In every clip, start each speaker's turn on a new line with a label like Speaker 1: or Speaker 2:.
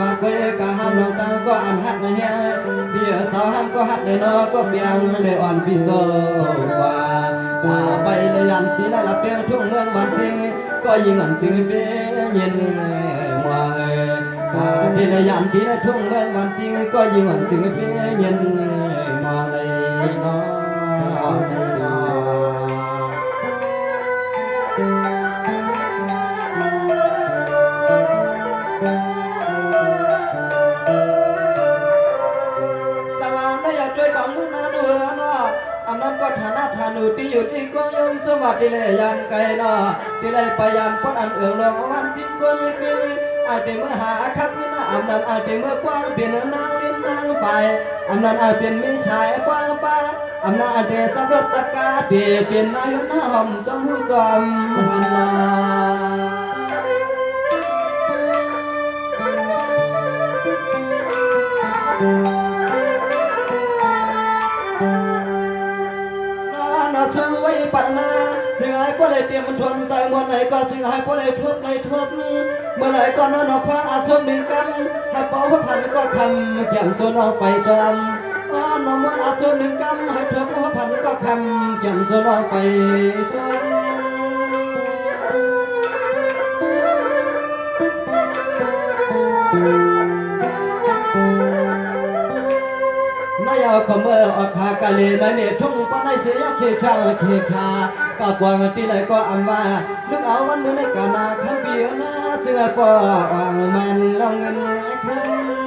Speaker 1: มาเคยกะห้ามลองตาก็อันหักในเฮียเบียสาวห้ามก็หักในนอก็เปียงเลยอ่อนพี่โซกว่าตาไปเลยยันที่น่าลับเปียงทุ่งเมืองบ้านจริงก็ยิ่งอันจึงเปียเย็นมาตาไปเลยยันที่น่าทุ่งเมืองบ้านจริงก็ยิ่งอันจึงเปียเย็นมาเลยนอเลยนออันนั้นก็ฐานะฐานุที่อยู่ที่กวงยมสวัสดีเลยยันไกลนอที่เลยไปยันปนอันเอืองลงวันจริงคนกินอาจจะเมื่อหาคับยินอันนั้นอาจจะเมื่อกว้างเปลี่ยนนางลิ้นนางไปอันนั้นอาจเป็นมิชายกว้างป้าอันนั้นอาจจะสำรวจจักราเดียเป็นนายหน้าหอมจงหูจอมอันนาช่วยปัญนาจึงให้พวกเลยเตรียมมันทวนใส่เมื่อไหร่ก็จึงให้พวกเลยทุบเลยทุบเมื่อไหร่ก็นอนออกฟ้าอาชมหนึ่งกันให้เป่าหัวพันก็คำแก้มโซนออกไปจำนอนเมื่ออาชมหนึ่งกันให้ทุบหัวพันก็คำแก้มโซนออกไปจำนายเอาขมือออกขากะเลนายเนทุ่งปนายเสียเคขากับวางที่ไหนก็อันว่านึกเอาวันเมื่อในกานาคันเบียนาจึงปอมันลองเงินคัน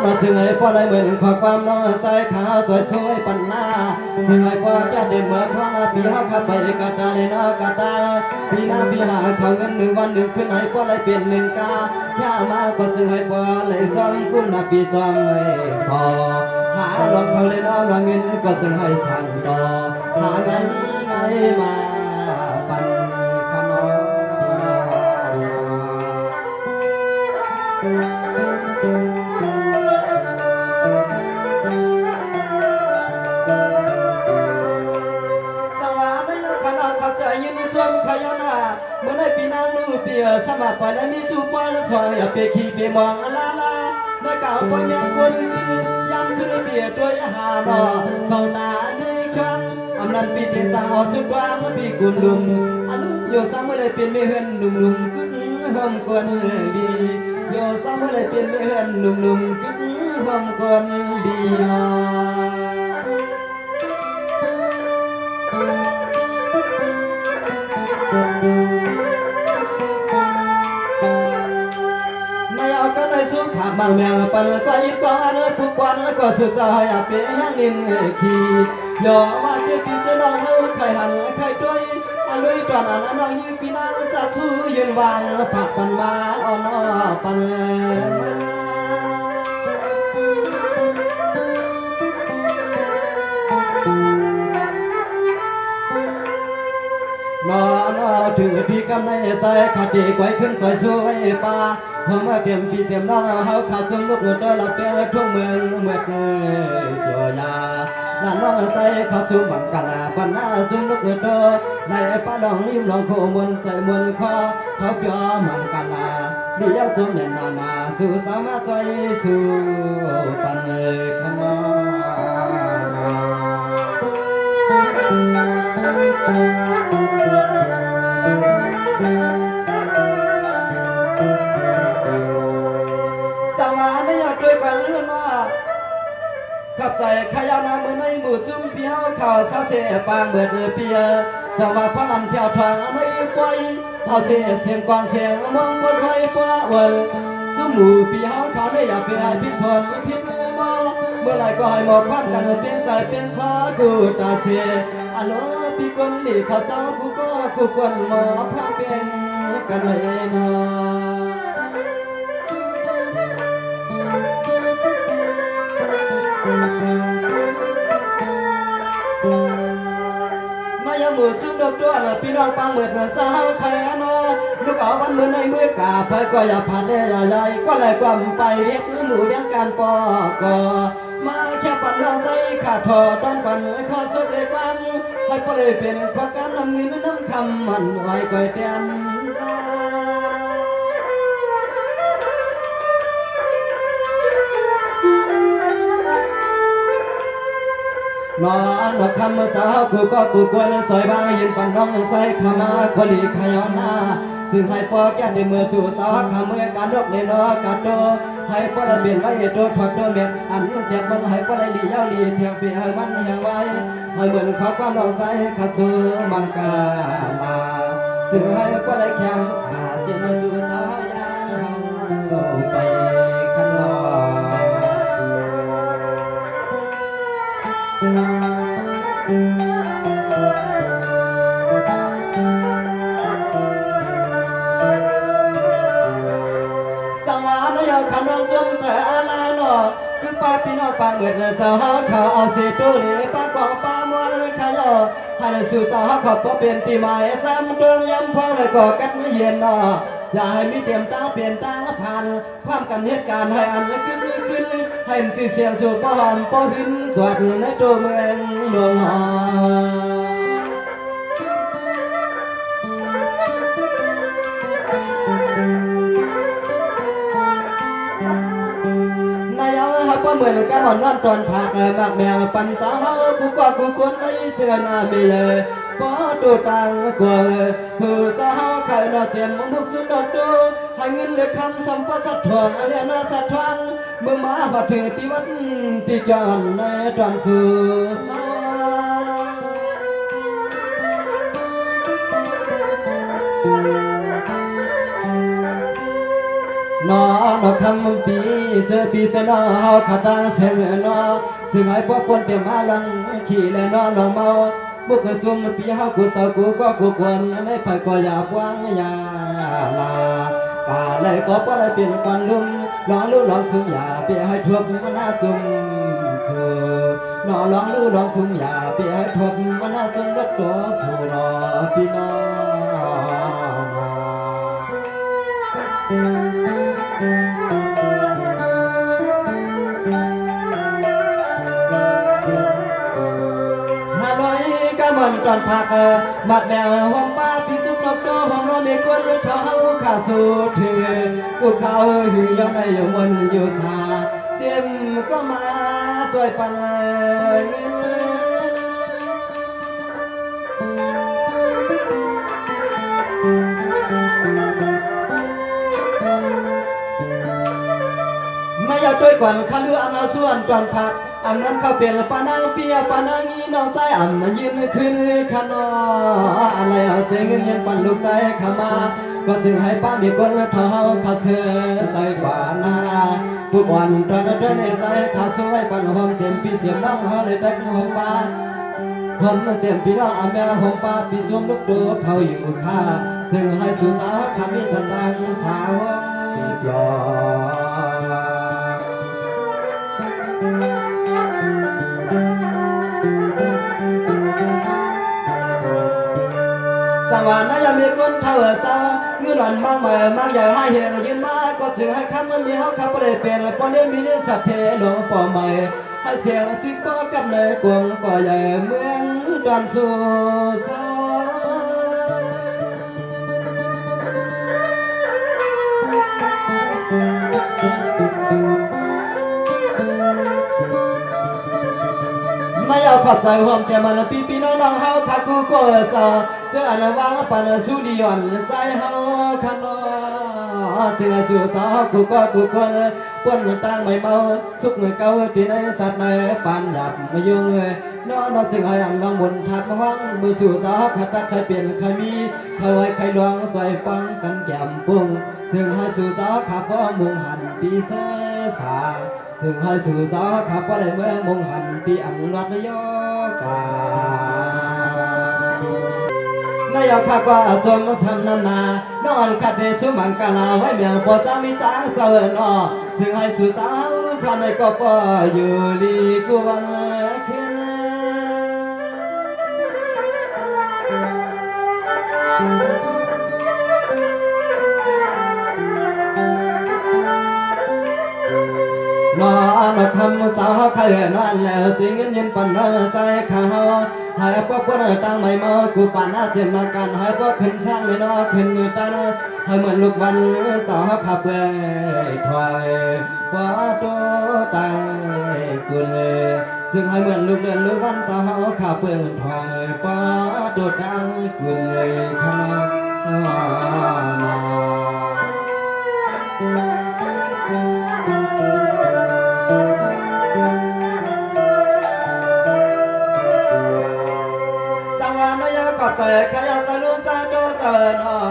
Speaker 1: อจึงให้พ่อได้เหมือนขอความนอใจขาวสวยสวยปันหน้าจึงให้พ่อจะได้เหมือนพ่อพี่เขาขับไปกระตาเลยนอกระตาพี่น้าพี่หาเขาเงินหนึ่งวันหนึ่งขึ้นให้พ่อได้เปลี่ยนหนึ่งกาแค่มาก็จึงให้พ่อเลยจำคุ้มนาพี่จำเลยสอหาลองเขาเลยนอลองเงินก็จึงให้สั่งดอหาไงนี้ไงมาปันขนอยืนในช่วงขยานาเมื่อในปีนางลูเปียสมัครไปแล้วมีจูบวันสวยอย่าไปขี่ไปมองลาลาในเก่าปอยเมียคนกินย้ำขึ้นเปียด้วยอาหารสาวตาดีคันอำนันปีเตียสาวสุดกว้างปีกุลลุมอนุโยสามเมื่อไรเป็นไม่เฮือนหนุ่มๆขึ้นห้องคนดีโยสามเมื่อไรเป็นไม่เฮือนหนุ่มๆขึ้นห้องคนดีสุภาพบางแมวปันก็ยิบก้อนผู้กวนก็สุดใจเปียยังนินขี่ย่อว่าเจ็บปีจะน้องเฮาใครหันใครด้วยอลุยตอนนั้นน้องยิบปีน่าจะสู้ยืนวางผักปันมาอ่อนปันนอนถึงที่กำในใส่ขาดีไว้ขึ้นสวยสวยป่าเมื่อเตรียมปีเตรียมน้องเขาขาดสมลูกโดนหลับเปี้ยทุ่งเมืองเมื่อเกี่ยวยาลานน้องใส่ขาสุ่มบังกะลาปันหน้าสุ่มลูกโดในป้าดองยิ้มลองโคมนใส่มนคอเขาเปียมังกะลาดียาสุ่มเด่นนาสู่สามารถใจสู่ปันเลยขมอขับใจขยาวน้ำมือในหมู่ซุ่มเปียวข่าวเศร้าเสียฟางเบิดเปียจังหวะพลันเที่ยวทางไม่ปล่อยเอาเสียงกวางเสียงมองบ่ซอยป้าวันซุ่มหมู่เปียวเขาได้อยากไปให้พิชนพิษมอเมื่อไรก็ให้หมอกพันกันเป็นใจเป็นข้ากูตาเสียอันโนปีกวนหลีข้าเจ้ากูก็กูกวนหมอพันเป็นกันเลยมอยามือซุ่มดอกด้วนพี่น้องปังเหมือนสาวไทยนอลูกเอาวันมือในมือกาไปก็อย่าผ่านได้อย่าใหญ่ก็เลยกวมไปเรียกหมูเลี้ยงการปอกอ มาแค่ปั่นน้องใจขาดทอด้านปั่นขอสุดเลยวันให้พอเลยเป็นข้อการนำเงินน้ำคำมันไว้ไกวเตียนใจนอนคำสาวกูก็กูควรซอยบ้างยืนปั่นน้องใจขามาคนดีขยอนหน้าซึ่งให้พอแก้ในเมื่อสู่สาวขาเมื่อการนกเลยนอกาโดให้พอระเบียนไว้โดดถอดโดเม็ดอันเจ็บมันให้พอได้ลีเย้าลีเทียงปีให้มันยังไว้ให้เหมือนขอความลองใจขาสู่มันกาลาซึ่งให้พอได้แข่งสาเจ็บสู่สาวยาวไปข้างนอกขนมจมจะลาหนอคือป้าพี่น้องป้าเงินเจ้าเขาเอาเศษตู้นี่ป้ากองป้ามวนเลยขยอให้สู่สาวเขาพอเป็นตีหมายจำดวงย้ำพองเลยก่อกันเย็นหนออย่าให้มีเตรียมตั้งเปลี่ยนตั้งผ่านความกันเหตุการณ์ให้อันขึ้นให้จีเสียงสูดป้อหอมป้อขึ้นสวัสดิ์ในตัวเมืองหลวงหอเหมือนกันนอนตอนผักมากแมวปั่นสาวกูก็กูกวนไม่เสื้อหน้ามีเลยพอดูตังกว่าสู่สาวใครน่าเจ็บมุกสุดดอกดูให้เงินเลือกคำสัมปสัตว์ทวงเรียนสัตว์ทวงเมื่อมาวัดเถิดที่วัดที่จอนในตอนสู่สาวนอนคำปีเจอปีจะนอขาดเสียงนอซึ่งให้พวกปนเต็มมาลังขี่และนอนเมาบุกซุ่มปีเฮากูสาวกูก็กูควรไม่ไปก็อย่าพวงอย่าลากาเลยก็เพราะเลยเป็นควันลุ่มลองลู่ลองซุ่มอย่าเปียให้ทั่วมันน่าจุ่มสู่นอลองลู่ลองซุ่มอย่าเปียให้ทั่วมันน่าจุ่มรถตัวสู่นอพี่น้องมันตอนพักมัดแมวห้องป้าพิจุกนกโดห้องนอนในก้นรถเท้าขาสูดถือกูเขาหือยอนในอยู่มันอยู่สาเสียมก็มาช่วยปันเงินไม่อยากด้วยกวนข้าเลืออันเอาส่วนตอนพักอันนั้นเขาเปลี่ยนปานังเปียปานังอีน้องใจอ่ำมายืนขึ้นขนออะไรเอาใจเงินเย็นปั่นลูกใจขามาก็จึงให้ป้ามีคนเท้าขาเสือใจกว่านาผู้อ่อนตอนในใจขาสวยปั่นหอมเจ็มปีเสียงน้องหอเลยตักหอมป้าหอมเสียงพี่น้องแม่หอมป้าปีชมลูกตัวเขาอยู่ข้าซึ่งให้สุสาคำมีสันตังสาวหยอสวรรค์ยังมีคนเท่าเศร้าเงื่อนวันมากใหม่มากใหญ่ให้เห็นยืนมาก็จึงให้คำมันมีเขาขับได้เป็นปอนเดมีนิสัพเพหลงปอใหม่ให้เสียงสิป้อกับในกวงก็ใหญ่เมืองดอนสู่เศร้าไม่เอาขอบใจความเจ็บมันพี่น้องเฮาคักกูก็เจอเจออันวางปันสู้ดีอ่อนใจเฮาคันนอเจอสู้สาวกูก็กูควรปนตั้งไม่เมาสุกเงยเก่าที่ในสัตว์ในปานหยับมายุ่งนอนจึงให้อันลองบนทัดมาวังมือสู่สาวขัดรักใครเปลี่ยนใครมีใครไว้ใครลวงใส่ฟังกันแก้มปุ้งจึงให้สู่สาวขับพ่อมุงหันตีเสสาซึ่งให้สู่สาวขับว่าได้เมื่อมงหันที่อังรัตยกานายข้าก็จนสันนานานอนขัดเดชุมังกาลาไว้เมียงปอจามิจางเสวนอซึ่งให้สู่สาวข้าในก็ปออยู่ลีกวันขึ้นนอนคำสาว เคยนอนแล้วจริงยินปันใจเขาหายพวกคนตั้งไม่มากูปันอาเจนมากันหายพวกขึ้นสร้างเลยนอขึ้นตันให้เหมือนลูกวันสาวขับเว้ยถอยว่าตัวตายกุลซึ่งให้เหมือนลูกเดินลูกวันสาวขับเว้ยถอยว่าตัวตายกุลข้าขอบใจข้าอยากจะรู้ใจโดเจอเนาะ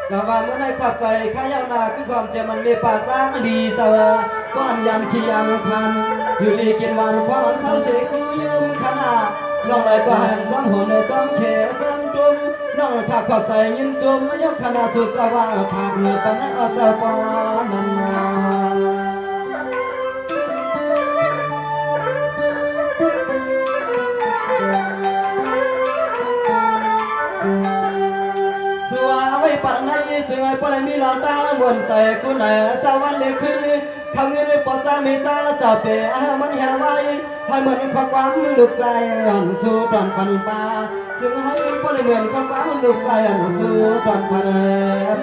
Speaker 1: สว่าเมื่อในขอบใจข้าอยากนาคือความเจ็บมันมีป่าจ้างดีเจอก้อนยันขี้ยันพันอยู่ลีกินวันเพราะมันเศร้าเสียกูยืมขนาดน้องเลยก็หันจำหัวเนื้อจำเขจำดุมน้องข้าขอบใจยินจุ่มไม่ยกขนาดสุดสว่างภาพเนื้อปันให้อาจจะฟ้านันปันให้จึงให้ปนมีหลอดตาบนใจกูไหนเจ้าวันเลือขึ้นคำเงินปอจ้ามีจ้าจะเปะมันเหี่ยวไว้ให้เหมือนข้อความลูกใจอ่อนสู้ตอนปันปาจึงให้ปนเหมือนข้อความลูกใจอ่อนสู้ตอนปัน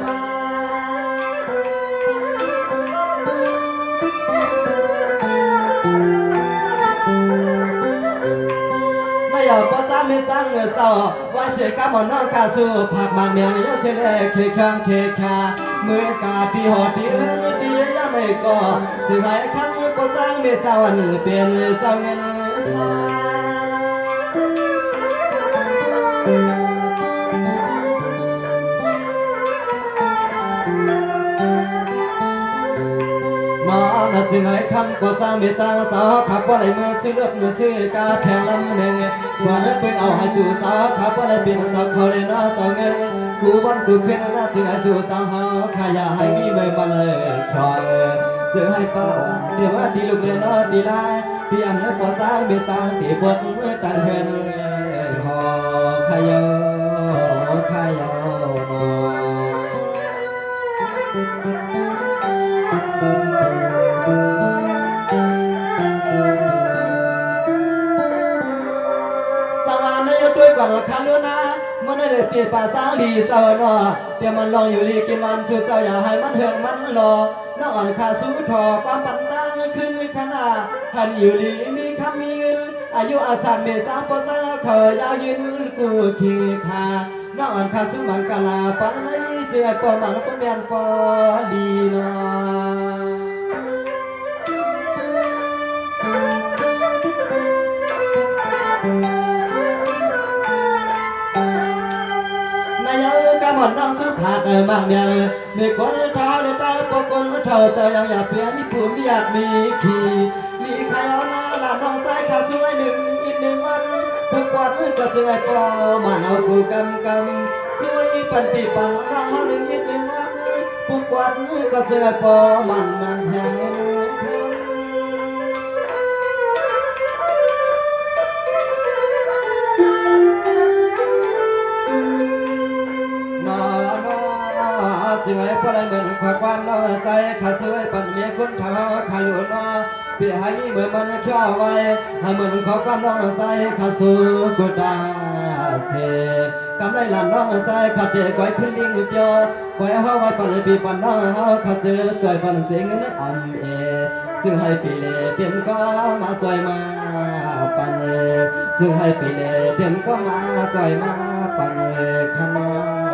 Speaker 1: ปาอยากก็จะไม่จ้างเงินเจ้าว่าเสียกับมันน้องกาสู้ผักบางเมียงยังเฉลยเคข้างเคขาเมื่อกาที่หอที่เอินดียังไม่ก็สิ่งไหนครั้งก็จ้างไม่เจ้าวันเป็นเจ้าเงินสามาจึงให้คำก็จ้างไม่จ้างสาวขับว่าอะไรเมื่อซื้อเลือบเงินซื้อกาแพงลำหนึ่งส่วนแล้วเป็นเอาให้สู่สาวขับว่าอะไรเป็นสาวเขาเลยน้อสาวเงินกูวันกูขึ้นนะจึงให้สู่สาวเขาขายาให้มีไม่บันเลยคอยจึงให้ป้าเดี๋ยวว่าดีลูกเรียนน้อดีลายที่อันนั้นก็จ้างไม่จ้างที่บดตันเห็นหอขยาขยาด้วยก่อนละคันด้วยนะมันได้เปลี่ยนป่าสางลีเจ้าเนาะเดี๋ยวมันลองอยู่ลีกินมันสู้เจ้าอย่าให้มันเหืองมันรอน้องอ่อนขาสู้ทอความปันดังขึ้นขนาดหันอยู่ลีมีคำมีเงินอายุอาสาเมจ้าปอจ้าเคยยาวยืนกูขี้ขาน้องอ่อนขาสู้มังกลาปันไหนเจือปอมันปอเมียนปอลีเนาะหมดน้องสุภาพบางอย่างมีคนเท้าในตาปกคนเท่าใจยังอยากเพียมีผู้มีอยากมีขี่มีใครเอาหน้าลาน้องใจขาช่วยหนึ่งอีกหนึ่งวันทุกวันก็เสื่อยปอมันเอากูกำช่วยปันปีปันน้องเอาหนึ่งอีกหนึ่งวันทุกวันก็เสื่อยปอมันแสงเงินจึงให้พลังเหมือนความน้อยใจข้าสวยปั่นเมียคนท้าข้าหลุดน้อเปียให้มีเหมือนมันเขี่ยวไว้ให้เหมือนความน้อยใจข้าสู้กุดาเสกำไรหลานน้องใจข้าเด็กไว้ขึ้นลิงเปียวไว้เฮาไว้ปั่นปีปั่นน้องเฮาข้าเจอจอยปั่นเสียงในอ่ำจึงให้ปีเล่เต็มก็มาจอยมาปั่นจึงให้ปีเล่เต็มก็มาจอยมาปั่นขนม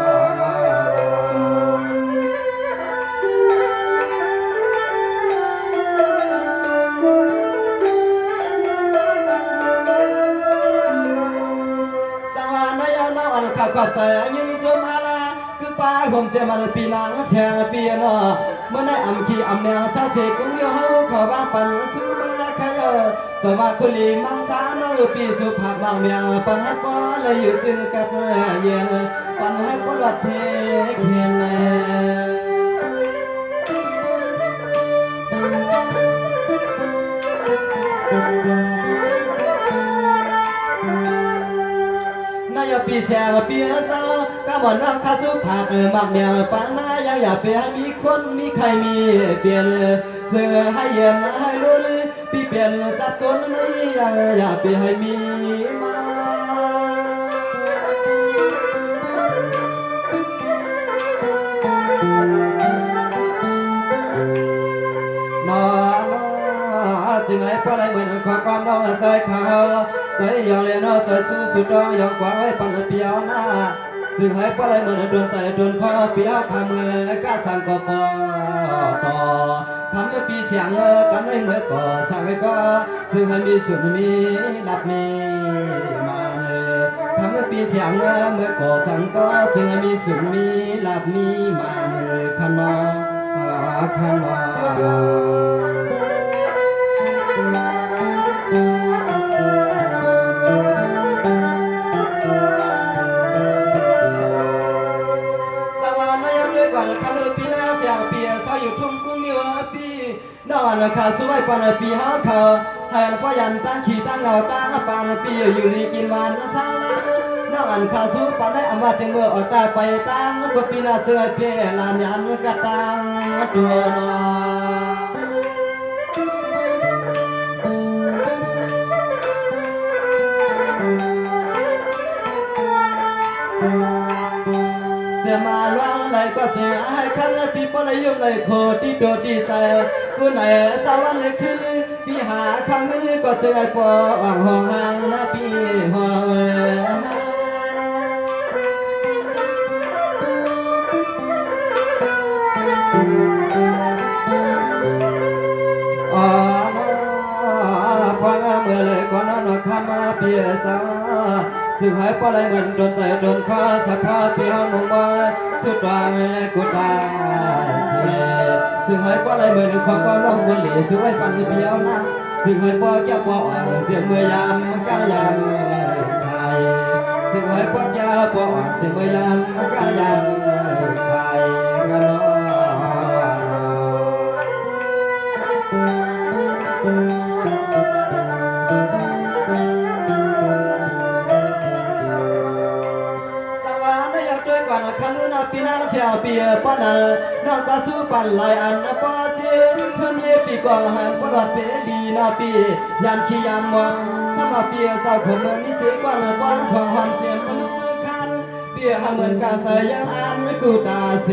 Speaker 1: ขอบใจยินชมอาลาคือป้าผมเสียมาปีนังเสียปีนอเมื่อได้อำขี้อำแนวสาเสกกุ้งเดียวเฮาขอบ้าปันสู้มาขยอสมาคุลีมังสาโนปีสุภาพบางเมียปันให้ป้อเลยอยู่จึงกัดเย็นปันให้ป้อวัดเทเขียนปีเสียปีเศร้าก็บ่นว่าข้าสุภาพมักแมวปานายังอยากเปลี่ยนมีคนมีใครมีเปลี่ยนเสื้อให้เย็นให้ลุ้นปี เปลี่ยนสัตว์คนนี้อย่าไปให้มีมา นอนจึงให้พระได้เหมือนขอความน้องใส่ขาวใส่ยองเลยนอใส่สู้สุดรองยองกว่าไว้ปันเปียวหน้าจึงให้พระได้เหมือนดวนใจดวนคอเปียวขามือกาสั่งก็ปอต่อทำให้ปีเสียงกันไม่เหมือนก่อสั่งก็ซึ่งให้มีส่วนมีหลับมีมาเลยทำให้ปีเสียงเมื่อก่อสั่งก็ซึ่งให้มีส่วนมีหลับมีมาเลยขนอขนอนอนขาสวยปานปีหาเขาให้พ่อยันตั้งขี่ตั้งเงาตั้งปานปีอยู่ลีกินวันสาลานอนขาสู้ปานได้อมาเต็มเมื่อออกตาไปตั้งก็ปีน่าเจอเพียลานยันกะตังตัวนเสียมาล้างไหลก็เสียให้คันปีปลยุ่งเลยโคที่โดดีใจกูไหนสวรรค์เลยขึ้นพี่หาคำเงินก็เจอปอห้องห่างนะพี่ห้องฟังเมื่อเลยก่อนนอนข้ามาเปียจ้าซึ่งหายปลายเหมือนโดนใจโดนข้าสักพาเปียงมุงมาสุดวางกุดาเสียซึ่งหายปลายเหมือนความก็น้องกุหลีสวยปันเปียวนะซึ่งหายปอแก้วปอเสียงเมื่อยามก้ายามไข่ซึ่งหายปอแก้วปอเสียงเมื่อยามก้ายามไข่กันน้อคันนาปีนาเสียเปียปานาน้องก็สู้ปันลายอันปอเจเพื่อนเยปีก่อหันปลอดเปลีนาปียันขี้ยันวังสมาเปียสาวผมมีเสียกวนปอนสองหันเสียมนุษย์คันเปียเหมือนกันใส่ยังอันกูตาเส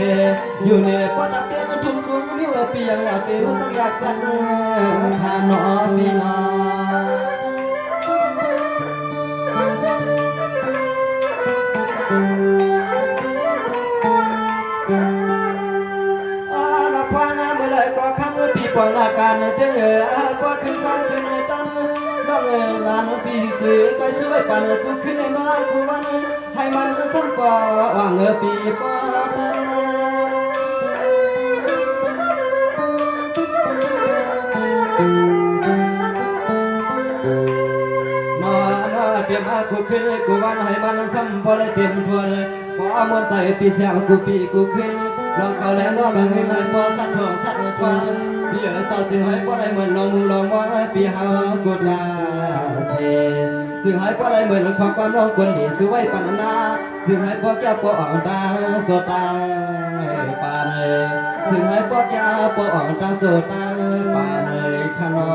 Speaker 1: อยู่ในปอดเตียงทุ่มกุ้งนิ้วเปียอยากเปียสักอยากสักทานนอปีนาก็คำปีปองลาการเจ้าก็ขึ้นสร้างขึ้นตั้งน้องลานปีจื้อก็ช่วยปั่นกูขึ้นในน้อยกูวันให้มันสัมปอว่างปีปอตันนอนเตรียมกูขึ้นกูวันให้มันสัมปอเลยเตรียมทวนพอมวนใจปีเสียงกูปีกูขึ้นลองเขาแล้วน้องเงินให้พอสักทองสักทองเบี้ยสาวจึงให้พอได้เหมือนน้องมึงลองว่าปีหากดลาเสจึงให้พอได้เหมือนความความน้องคนดีสวยปันนาจึงให้พอแก้ปออ่อนตาโซตาปาเนยจึงให้พอแก้ปออ่อนตาโซตาปาเนยขนอ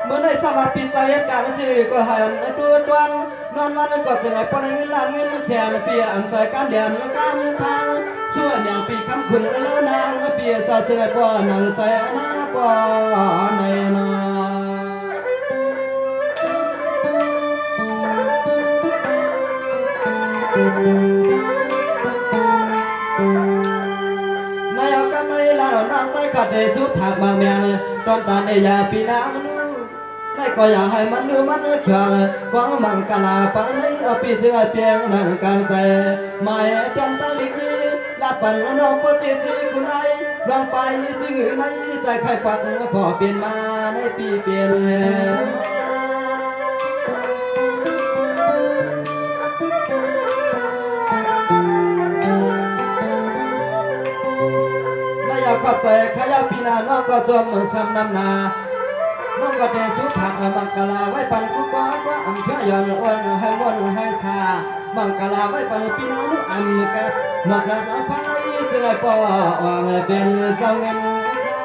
Speaker 1: เมื่อในสมัครปีใจเหตุการณ์ชื่อก็หันตัวดวนนอนวันก็จะให้ปนเงินล้านเงินเสียเปียอันใจการเดียนกำทางส่วนอย่างปีคำคุณแล้วนางเปียสาวเจอป่อนางใจนาป่อในนาน้องใจขัดในสุดหากบางแมงตอนตาในยาปีน้ำนู้ได้ก็อยากให้มันดูมันเขียวกวางมังกลาปันในปีเสือเปียงนั่งกลางใจไม่เดินตะลิกีลาปันน้องปอเจจีกุไลลองไปจึงในใจใครปักพอเปลี่ยนมาในปีเปลี่ยนขอบใจขยาปีนาน้องก็สมซ้ำน้ำนา น้องก็เดสุผักบังกะลาไว้ปันกุกอกว่าอำเภอย้อนอ้วนให้ม่วนให้ซาบังกะลาไว้ปันพี่น้องนึกอำกัดหมอกรักอภัยสิละปอวางเป็นเจ้าเงินซา